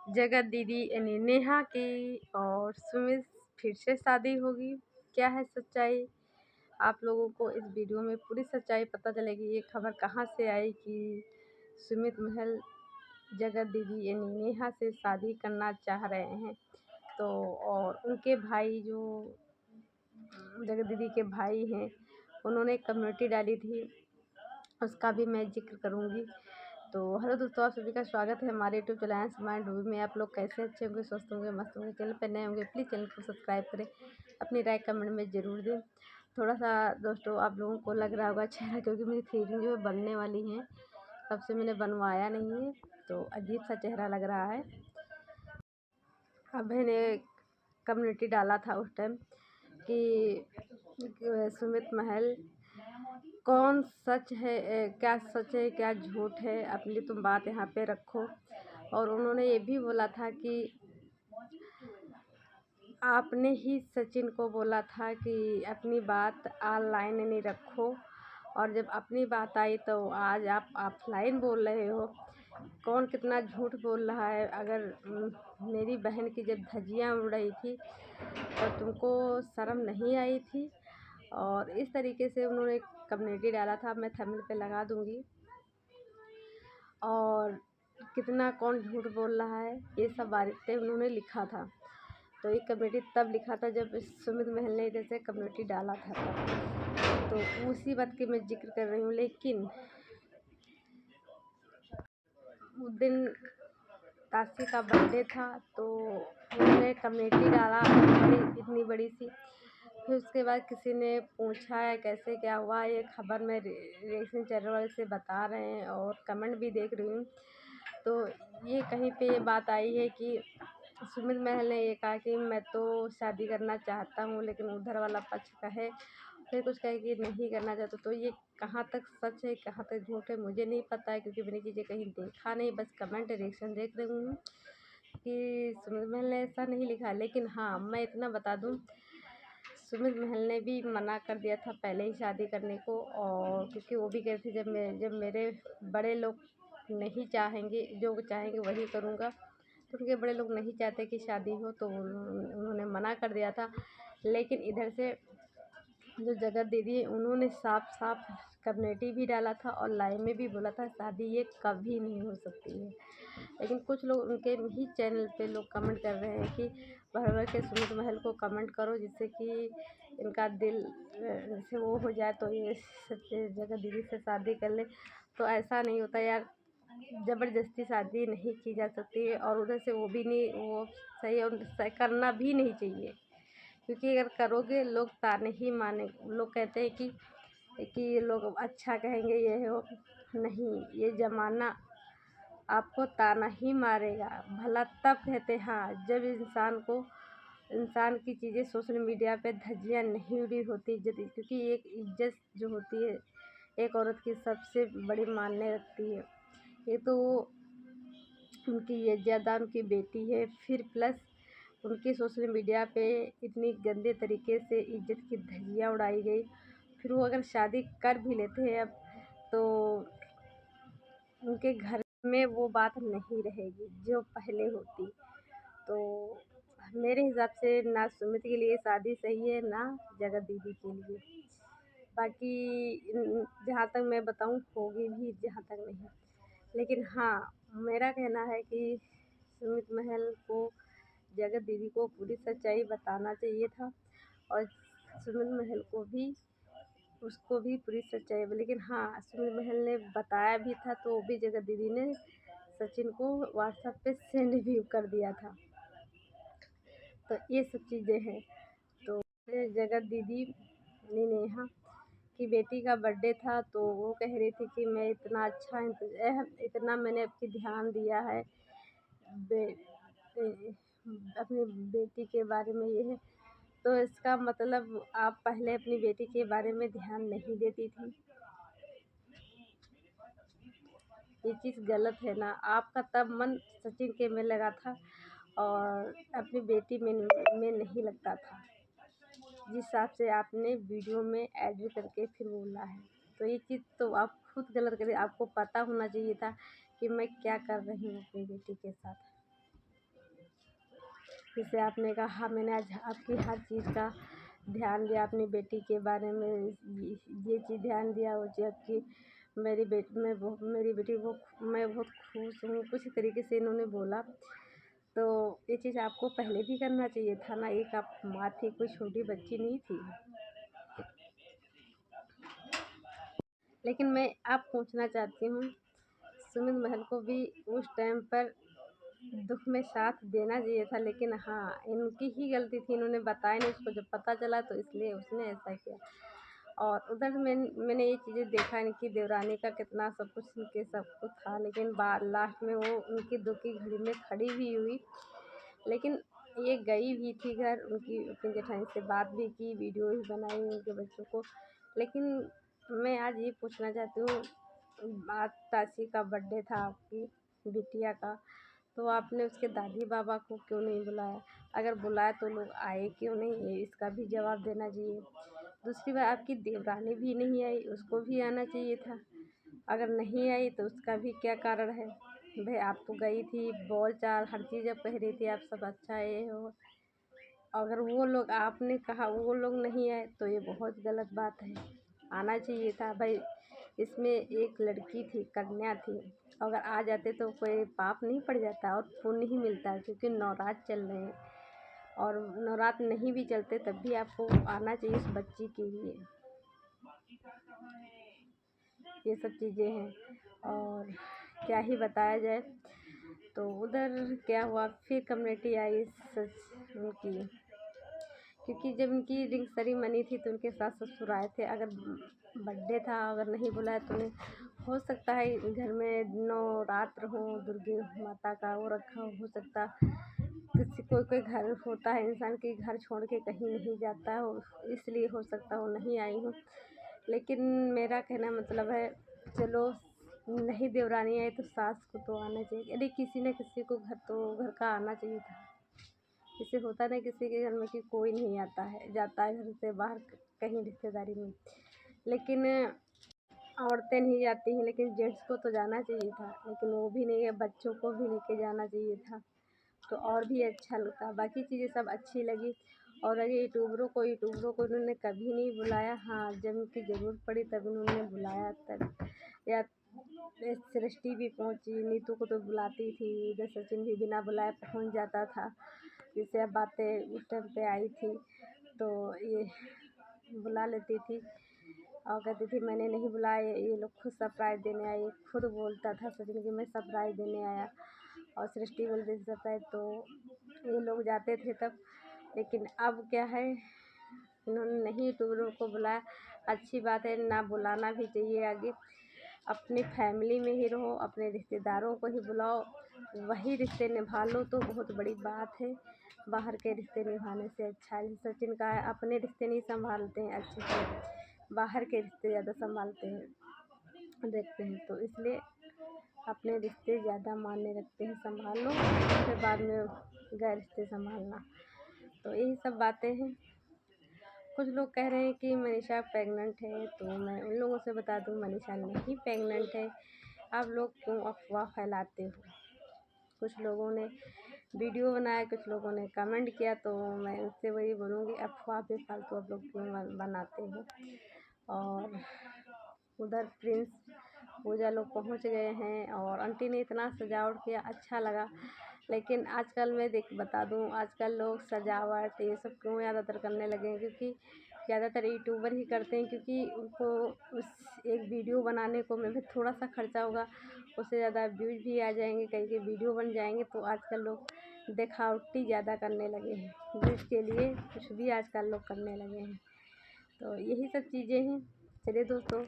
जगत दीदी यानी नेहा की और सुमित फिर से शादी होगी। क्या है सच्चाई, आप लोगों को इस वीडियो में पूरी सच्चाई पता चलेगी। ये खबर कहाँ से आई कि सुमित महल जगत दीदी यानी नेहा से शादी करना चाह रहे हैं। तो और उनके भाई जो जगत दीदी के भाई हैं, उन्होंने एक कम्युनिटी डाली थी, उसका भी मैं जिक्र करूँगी। तो हेलो दोस्तों, आप सभी का स्वागत है हमारे यूट्यूब चैनल स्मार्ट मूवी में। आप लोग कैसे, अच्छे होंगे, स्वस्थ होंगे, मस्त होंगे। चैनल पर नए होंगे प्लीज़ चैनल को सब्सक्राइब करें, अपनी राय कमेंट में ज़रूर दें। थोड़ा सा दोस्तों आप लोगों को लग रहा होगा चेहरा, क्योंकि मेरी थ्रेडिंग जो है बनने वाली है, तब से मैंने बनवाया नहीं है, तो अजीब सा चेहरा लग रहा है। अब मैंने कम्युनिटी डाला था उस टाइम कि सुमित महल कौन सच है, क्या सच है क्या झूठ है, अपनी तुम बात यहाँ पे रखो। और उन्होंने ये भी बोला था कि आपने ही सचिन को बोला था कि अपनी बात ऑनलाइन नहीं रखो, और जब अपनी बात आई तो आज आप ऑफलाइन बोल रहे हो। कौन कितना झूठ बोल रहा है। अगर मेरी बहन की जब धज्जियाँ उड़ रही थी तो तुमको शर्म नहीं आई थी। और इस तरीके से उन्होंने कम्युनिटी डाला था, मैं थंबनेल पे लगा दूंगी। और कितना कौन झूठ बोल रहा है, ये सब बातें उन्होंने लिखा था। तो ये कम्युनिटी तब लिखा था जब सुमित महल ने जैसे कम्युनिटी डाला था तब, तो उसी बात की मैं जिक्र कर रही हूँ। लेकिन उस दिन ताशी का बर्थडे था, तो उन्होंने कम्युनिटी डाला इतनी बड़ी सी। फिर उसके बाद किसी ने पूछा है कैसे क्या हुआ, ये खबर मैं रिएक्शन चैनल वाले से बता रहे हैं और कमेंट भी देख रही हूँ। तो ये कहीं पे ये बात आई है कि सुमित महल ने ये कहा कि मैं तो शादी करना चाहता हूँ, लेकिन उधर वाला पक्ष कहे, फिर कुछ कहे कि नहीं करना चाहता। तो ये कहाँ तक सच है कहाँ तक झूठ है मुझे नहीं पता है, क्योंकि मैंने चीज़ें कहीं देखा नहीं, बस कमेंट रिएक्शन देख रही हूँ कि सुमित महल ने ऐसा नहीं लिखा। लेकिन हाँ, मैं इतना बता दूँ, सुमित महल ने भी मना कर दिया था पहले ही शादी करने को। और क्योंकि वो भी कह रहे थे जब मेरे बड़े लोग नहीं चाहेंगे, जो चाहेंगे वही करूँगा। तो उनके बड़े लोग नहीं चाहते कि शादी हो, तो उन्होंने मना कर दिया था। लेकिन इधर से जो जगत दीदी है, उन्होंने साफ साफ कम्युनिटी भी डाला था और लाइव में भी बोला था शादी ये कभी नहीं हो सकती है। लेकिन कुछ लोग उनके ही चैनल पे लोग कमेंट कर रहे हैं कि भर भर के सुमित महल को कमेंट करो, जिससे कि इनका दिल जैसे वो हो जाए, तो ये सच्चे जगत दीदी से शादी कर ले। तो ऐसा नहीं होता यार, ज़बरदस्ती शादी नहीं की जा सकती है। और उधर से वो भी नहीं, वो सही और करना भी नहीं चाहिए, क्योंकि अगर करोगे लोग ताने ही माने। लोग कहते हैं कि लोग अच्छा कहेंगे, ये हो नहीं, ये ज़माना आपको ताना ही मारेगा। भला तब कहते हाँ जब इंसान की चीज़ें सोशल मीडिया पे धज्जियाँ नहीं उड़ी होती इज्जत, क्योंकि एक इज्जत जो होती है एक औरत की सबसे बड़ी मायने रखती है। ये तो उनकी ये ज़्यादा उनकी बेटी है, फिर प्लस उनकी सोशल मीडिया पे इतनी गंदे तरीके से इज्जत की धज्जियाँ उड़ाई गई। फिर वो अगर शादी कर भी लेते हैं अब, तो उनके घर में वो बात नहीं रहेगी जो पहले होती। तो मेरे हिसाब से ना सुमित के लिए शादी सही है, ना जगत दीदी के लिए। बाकी जहाँ तक मैं बताऊँ होगी भी, जहाँ तक नहीं। लेकिन हाँ, मेरा कहना है कि सुमित महल को जगत दीदी को पूरी सच्चाई बताना चाहिए था, और सुमित महल को भी उसको भी पूरी सच्चाई। लेकिन हाँ, सुमित महल ने बताया भी था, तो वो भी जगत दीदी ने सचिन को व्हाट्सएप पे सेंड भी कर दिया था। तो ये सब चीज़ें हैं। तो जगत दीदी नेहा की बेटी का बर्थडे था, तो वो कह रही थी कि मैं इतना अच्छा इतना मैंने आपकी ध्यान दिया है अपनी बेटी के बारे में। ये है तो इसका मतलब आप पहले अपनी बेटी के बारे में ध्यान नहीं देती थी। ये चीज़ गलत है ना। आपका तब मन सचिन के में लगा था और अपनी बेटी में नहीं लगता था, जिस हिसाब से आपने वीडियो में एडिट करके फिर बोला है। तो ये चीज़ तो आप खुद गलत करे। आपको पता होना चाहिए था कि मैं क्या कर रही हूँ अपनी बेटी के साथ। जैसे आपने कहा, मैंने आज आपकी हर चीज़ का ध्यान दिया, अपनी बेटी के बारे में ये चीज़ ध्यान दिया, वो चीज़ आपकी मेरी बेटी वो मैं बहुत खुश हूँ, कुछ तरीके से इन्होंने बोला। तो ये चीज़ आपको पहले भी करना चाहिए था ना, एक आप माँ थी, कोई छोटी बच्ची नहीं थी। लेकिन मैं आप पूछना चाहती हूँ, सुमित महल को भी उस टाइम पर दुख में साथ देना चाहिए था, लेकिन हाँ, इनकी ही गलती थी, इन्होंने बताया नहीं उसको, जब पता चला तो इसलिए उसने ऐसा किया। और उधर मैंने ये चीज़ें देखा, इनकी देवरानी का कितना सब कुछ था, लेकिन लास्ट में वो उनकी दुख की घड़ी में खड़ी भी हुई। लेकिन ये गई भी थी घर, उनकी अपनी जेठानी से बात भी की, वीडियो भी बनाई उनके बच्चों को। लेकिन मैं आज ये पूछना चाहती हूँ, आज ताशी का बर्थडे था आपकी बिटिया का, तो आपने उसके दादी बाबा को क्यों नहीं बुलाया? अगर बुलाया तो लोग आए क्यों नहीं, ये इसका भी जवाब देना चाहिए। दूसरी बात, आपकी देवरानी भी नहीं आई, उसको भी आना चाहिए था। अगर नहीं आई तो उसका भी क्या कारण है? भाई आप तो गई थी, बोल चाल हर चीज़ अब कह रही थी, आप सब अच्छा ये हो। अगर वो लोग, आपने कहा वो लोग नहीं आए तो ये बहुत गलत बात है, आना चाहिए था भाई। इसमें एक लड़की थी, कन्या थी, अगर आ जाते तो कोई पाप नहीं पड़ जाता और पुण्य ही मिलता, क्योंकि नवरात्र चल रहे हैं। और नवरात्र नहीं भी चलते तब भी आपको आना चाहिए उस बच्ची के लिए। ये सब चीज़ें हैं और क्या ही बताया जाए। तो उधर क्या हुआ, फिर कम्युनिटी आई सच उनकी, क्योंकि जब उनकी रिंग सेरेमनी थी तो उनके सास ससुर आए थे। अगर बर्थडे था, अगर नहीं बुलाया तो नहीं हो सकता है घर में नवरात्र हो, दुर्गे माता का वो रखा हो सकता। किसी कोई घर होता है इंसान के, घर छोड़ के कहीं नहीं जाता हो, इसलिए हो सकता हो नहीं आई हूँ। लेकिन मेरा कहना मतलब है, चलो नहीं देवरानी आई तो सास को तो आना चाहिए, अरे किसी न किसी को घर का आना चाहिए था। जैसे होता ना किसी के घर में कि कोई नहीं आता है, जाता है घर से बाहर कहीं रिश्तेदारी में, लेकिन औरतें नहीं जाती हैं, लेकिन जेंट्स को तो जाना चाहिए था। लेकिन वो भी नहीं है, बच्चों को भी लेके जाना चाहिए था तो और भी अच्छा लगता। बाकी चीज़ें सब अच्छी लगी। और अगर यूट्यूबरों को उन्होंने कभी नहीं बुलाया, हाँ जब उनकी ज़रूरत पड़ी तब उन्होंने बुलाया। तब या सृष्टि भी पहुँची, नीतू को तो बुलाती थी, इधर सचिन भी बिना बुलाए पहुँच जाता था। जैसे अब बातें उस टाइम पे आई थी तो ये बुला लेती थी और कहती थी मैंने नहीं बुलाया, ये लोग खुद सरप्राइज़ देने आए। खुद बोलता था सचिन कि मैं सरप्राइज़ देने आया, और सृष्टि बोलती थी सरप्राइज़, तो ये लोग जाते थे तब। लेकिन अब क्या है, इन्होंने नहीं यूट्यूबरों को बुलाया, अच्छी बात है, ना बुलाना भी चाहिए। आगे अपनी फैमिली में ही रहो, अपने रिश्तेदारों को ही बुलाओ, वही रिश्ते निभा लो तो बहुत बड़ी बात है। बाहर के रिश्ते निभाने से अच्छा है, सचिन का है, अपने रिश्ते नहीं संभालते हैं अच्छे से, बाहर के रिश्ते ज़्यादा संभालते हैं, देखते हैं। तो इसलिए अपने रिश्ते ज़्यादा मायने रखते हैं, संभाल लो फिर बाद में गैर रिश्ते संभालना। तो यही सब बातें हैं। कुछ लोग कह रहे हैं कि मनीषा प्रेग्नेंट है, तो मैं उन लोगों से बता दूं मनीषा नहीं प्रेग्नेंट है। आप लोग क्यों अफवाह फैलाते हो? कुछ लोगों ने वीडियो बनाया, कुछ लोगों ने कमेंट किया, तो मैं उससे वही बोलूँगी, अफवाह बेफालतू आप लोग क्यों बनाते हो। और उधर प्रिंस पूजा लोग पहुंच गए हैं और आंटी ने इतना सजावट किया, अच्छा लगा। लेकिन आजकल मैं बता दूं, आजकल लोग सजावट ये सब क्यों ज़्यादातर करने लगे हैं, क्योंकि ज़्यादातर यूट्यूबर ही करते हैं, क्योंकि उनको उस एक वीडियो बनाने को में भी थोड़ा सा खर्चा होगा, उससे ज़्यादा व्यूज भी आ जाएंगे, कहीं के वीडियो बन जाएंगे। तो आजकल लोग दिखावटी ज़्यादा करने लगे हैं, व्यूज के लिए कुछ भी आजकल लोग करने लगे हैं। तो यही सब चीज़ें हैं। चलिए दोस्तों,